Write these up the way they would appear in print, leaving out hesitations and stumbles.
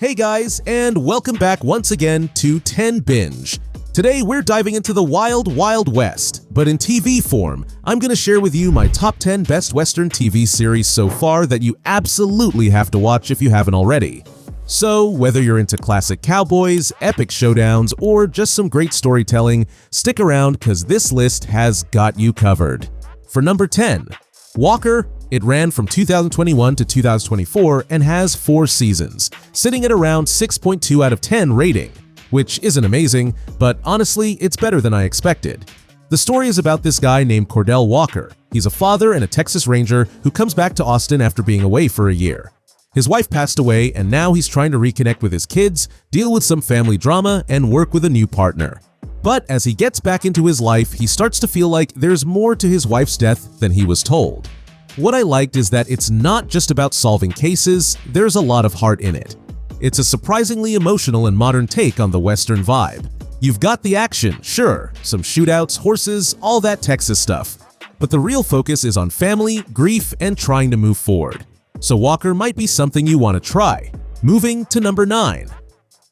Hey guys, and welcome back once again to 10 Binge. Today we're diving into the wild, wild west, but in TV form. I'm going to share with you my top 10 best Western TV series so far that you absolutely have to watch if you haven't already. So, whether you're into classic cowboys, epic showdowns, or just some great storytelling, stick around because this list has got you covered. For number 10, Walker. It ran from 2021 to 2024 and has 4 seasons, sitting at around 6.2 out of 10 rating, which isn't amazing, but honestly, it's better than I expected. The story is about this guy named Cordell Walker. He's a father and a Texas Ranger who comes back to Austin after being away for a year. His wife passed away, and now he's trying to reconnect with his kids, deal with some family drama, and work with a new partner. But as he gets back into his life, he starts to feel like there's more to his wife's death than he was told. What I liked is that it's not just about solving cases, there's a lot of heart in it. It's a surprisingly emotional and modern take on the Western vibe. You've got the action, sure, some shootouts, horses, all that Texas stuff. But the real focus is on family, grief, and trying to move forward. So Walker might be something you want to try. Moving to number 9.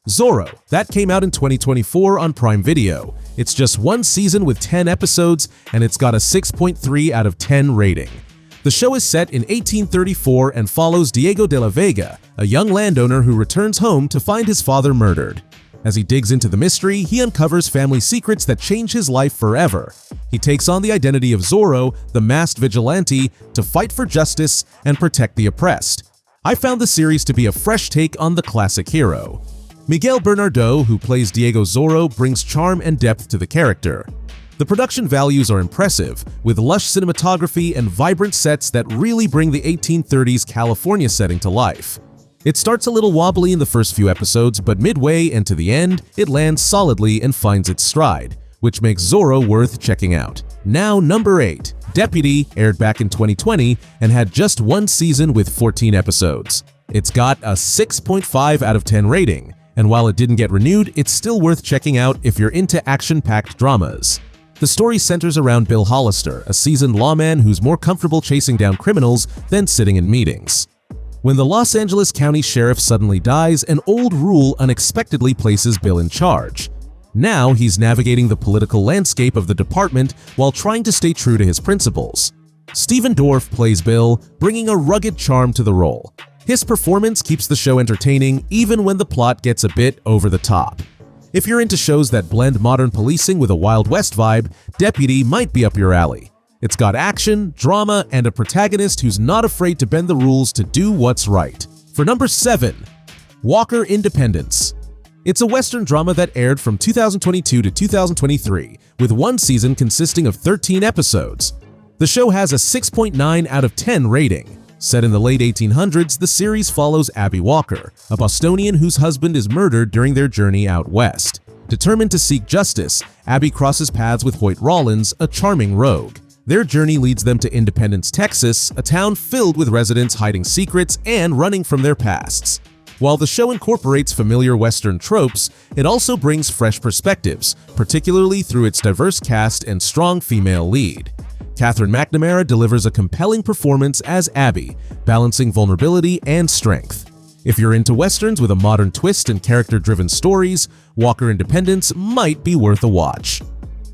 Zorro. That came out in 2024 on Prime Video. It's just 1 season with 10 episodes, and it's got a 6.3 out of 10 rating. The show is set in 1834 and follows Diego de la Vega, a young landowner who returns home to find his father murdered. As he digs into the mystery, he uncovers family secrets that change his life forever. He takes on the identity of Zorro, the masked vigilante, to fight for justice and protect the oppressed. I found the series to be a fresh take on the classic hero. Miguel Bernardo, who plays Diego Zorro, brings charm and depth to the character. The production values are impressive, with lush cinematography and vibrant sets that really bring the 1830s California setting to life. It starts a little wobbly in the first few episodes, but midway and to the end, it lands solidly and finds its stride, which makes Zorro worth checking out. Now number 8, Deputy, aired back in 2020 and had just 1 season with 14 episodes. It's got a 6.5 out of 10 rating, and while it didn't get renewed, it's still worth checking out if you're into action-packed dramas. The story centers around Bill Hollister, a seasoned lawman who's more comfortable chasing down criminals than sitting in meetings. When the Los Angeles County Sheriff suddenly dies, an old rule unexpectedly places Bill in charge. Now he's navigating the political landscape of the department while trying to stay true to his principles. Stephen Dorff plays Bill, bringing a rugged charm to the role. His performance keeps the show entertaining even when the plot gets a bit over the top. If you're into shows that blend modern policing with a Wild West vibe, Deputy might be up your alley. It's got action, drama, and a protagonist who's not afraid to bend the rules to do what's right. For number 7, Walker Independence. It's a Western drama that aired from 2022 to 2023, with 1 season consisting of 13 episodes. The show has a 6.9 out of 10 rating. Set in the late 1800s, the series follows Abby Walker, a Bostonian whose husband is murdered during their journey out west. Determined to seek justice, Abby crosses paths with Hoyt Rawlins, a charming rogue. Their journey leads them to Independence, Texas, a town filled with residents hiding secrets and running from their pasts. While the show incorporates familiar Western tropes, it also brings fresh perspectives, particularly through its diverse cast and strong female lead. Catherine McNamara delivers a compelling performance as Abby, balancing vulnerability and strength. If you're into Westerns with a modern twist and character-driven stories, Walker Independence might be worth a watch.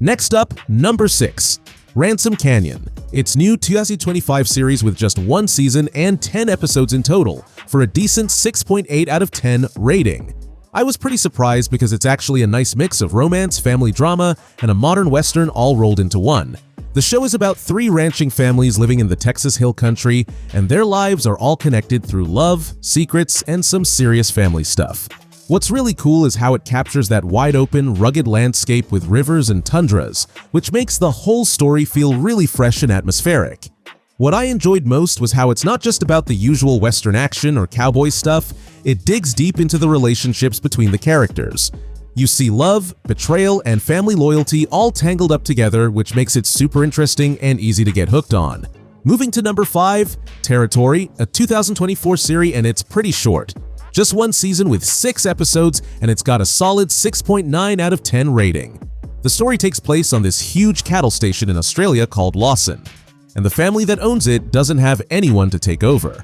Next up, number 6, Ransom Canyon. It's new 2025 series with just 1 season and 10 episodes in total, for a decent 6.8 out of 10 rating. I was pretty surprised because it's actually a nice mix of romance, family drama, and a modern Western all rolled into one. The show is about 3 ranching families living in the Texas Hill Country, and their lives are all connected through love, secrets, and some serious family stuff. What's really cool is how it captures that wide-open, rugged landscape with rivers and tundras, which makes the whole story feel really fresh and atmospheric. What I enjoyed most was how it's not just about the usual Western action or cowboy stuff, it digs deep into the relationships between the characters. You see love, betrayal, and family loyalty all tangled up together, which makes it super interesting and easy to get hooked on. Moving to number 5, Territory, a 2024 series, and it's pretty short. Just 1 season with 6 episodes, and it's got a solid 6.9 out of 10 rating. The story takes place on this huge cattle station in Australia called Lawson, and the family that owns it doesn't have anyone to take over.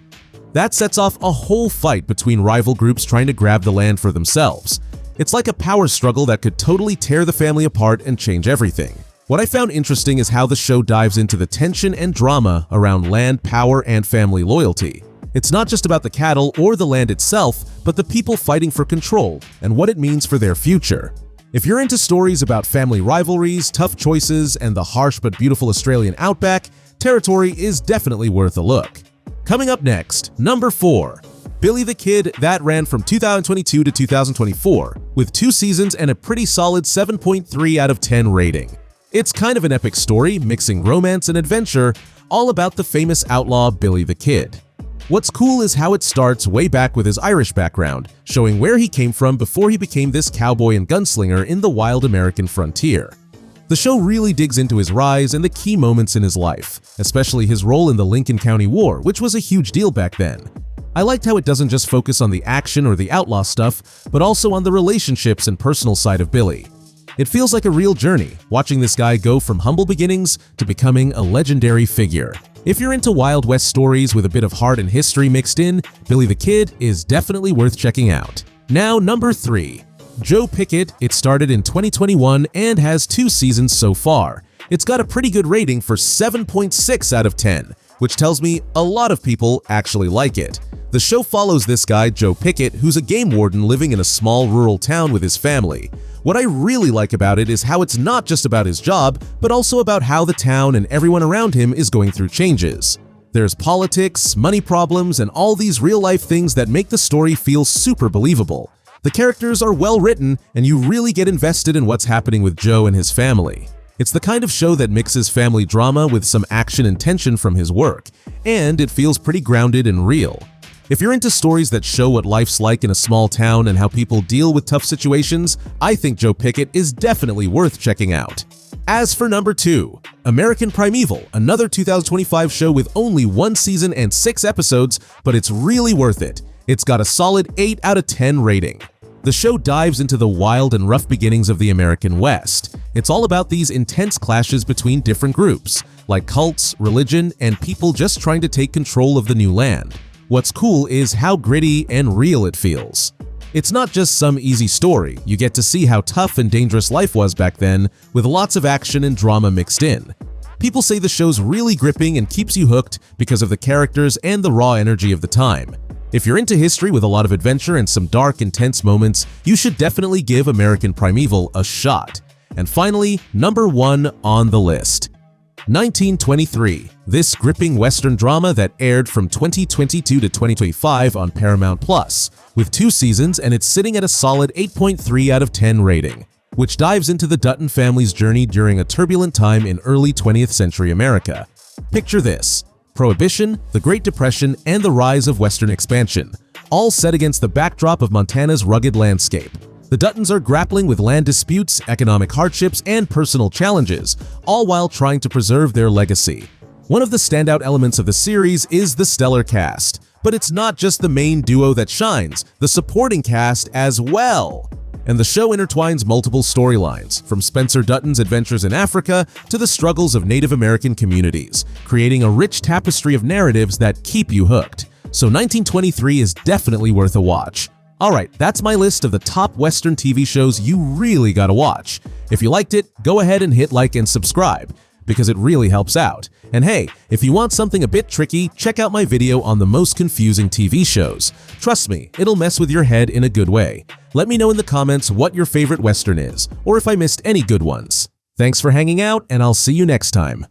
That sets off a whole fight between rival groups trying to grab the land for themselves. It's like a power struggle that could totally tear the family apart and change everything. What I found interesting is how the show dives into the tension and drama around land, power, and family loyalty. It's not just about the cattle or the land itself, but the people fighting for control and what it means for their future. If you're into stories about family rivalries, tough choices, and the harsh but beautiful Australian outback, Territory is definitely worth a look. Coming up next, number 4. Billy the Kid, that ran from 2022 to 2024, with 2 seasons and a pretty solid 7.3 out of 10 rating. It's kind of an epic story, mixing romance and adventure, all about the famous outlaw Billy the Kid. What's cool is how it starts way back with his Irish background, showing where he came from before he became this cowboy and gunslinger in the wild American frontier. The show really digs into his rise and the key moments in his life, especially his role in the Lincoln County War, which was a huge deal back then. I liked how it doesn't just focus on the action or the outlaw stuff, but also on the relationships and personal side of Billy. It feels like a real journey, watching this guy go from humble beginnings to becoming a legendary figure. If you're into Wild West stories with a bit of heart and history mixed in, Billy the Kid is definitely worth checking out. Now, number 3. Joe Pickett. It started in 2021 and has 2 seasons so far. It's got a pretty good rating for 7.6 out of 10, which tells me a lot of people actually like it. The show follows this guy, Joe Pickett, who's a game warden living in a small rural town with his family. What I really like about it is how it's not just about his job, but also about how the town and everyone around him is going through changes. There's politics, money problems, and all these real-life things that make the story feel super believable. The characters are well written, and you really get invested in what's happening with Joe and his family. It's the kind of show that mixes family drama with some action and tension from his work, and it feels pretty grounded and real. If you're into stories that show what life's like in a small town and how people deal with tough situations, I think Joe Pickett is definitely worth checking out. As for number 2, American Primeval, another 2025 show with only 1 season and 6 episodes, but it's really worth it. It's got a solid 8 out of 10 rating. The show dives into the wild and rough beginnings of the American West. It's all about these intense clashes between different groups, like cults, religion, and people just trying to take control of the new land. What's cool is how gritty and real it feels. It's not just some easy story, you get to see how tough and dangerous life was back then, with lots of action and drama mixed in. People say the show's really gripping and keeps you hooked because of the characters and the raw energy of the time. If you're into history with a lot of adventure and some dark, intense moments, you should definitely give American Primeval a shot. And finally, number 1 on the list. 1923, this gripping Western drama that aired from 2022 to 2025 on Paramount+, with 2 seasons and it's sitting at a solid 8.3 out of 10 rating, which dives into the Dutton family's journey during a turbulent time in early 20th century America. Picture this: Prohibition, the Great Depression, and the rise of Western expansion, all set against the backdrop of Montana's rugged landscape. The Duttons are grappling with land disputes, economic hardships, and personal challenges, all while trying to preserve their legacy. One of the standout elements of the series is the stellar cast, but it's not just the main duo that shines, the supporting cast as well. And the show intertwines multiple storylines, from Spencer Dutton's adventures in Africa to the struggles of Native American communities, creating a rich tapestry of narratives that keep you hooked. So 1923 is definitely worth a watch. Alright, that's my list of the top Western TV shows you really gotta watch. If you liked it, go ahead and hit like and subscribe, because it really helps out. And hey, if you want something a bit tricky, check out my video on the most confusing TV shows. Trust me, it'll mess with your head in a good way. Let me know in the comments what your favorite Western is, or if I missed any good ones. Thanks for hanging out, and I'll see you next time.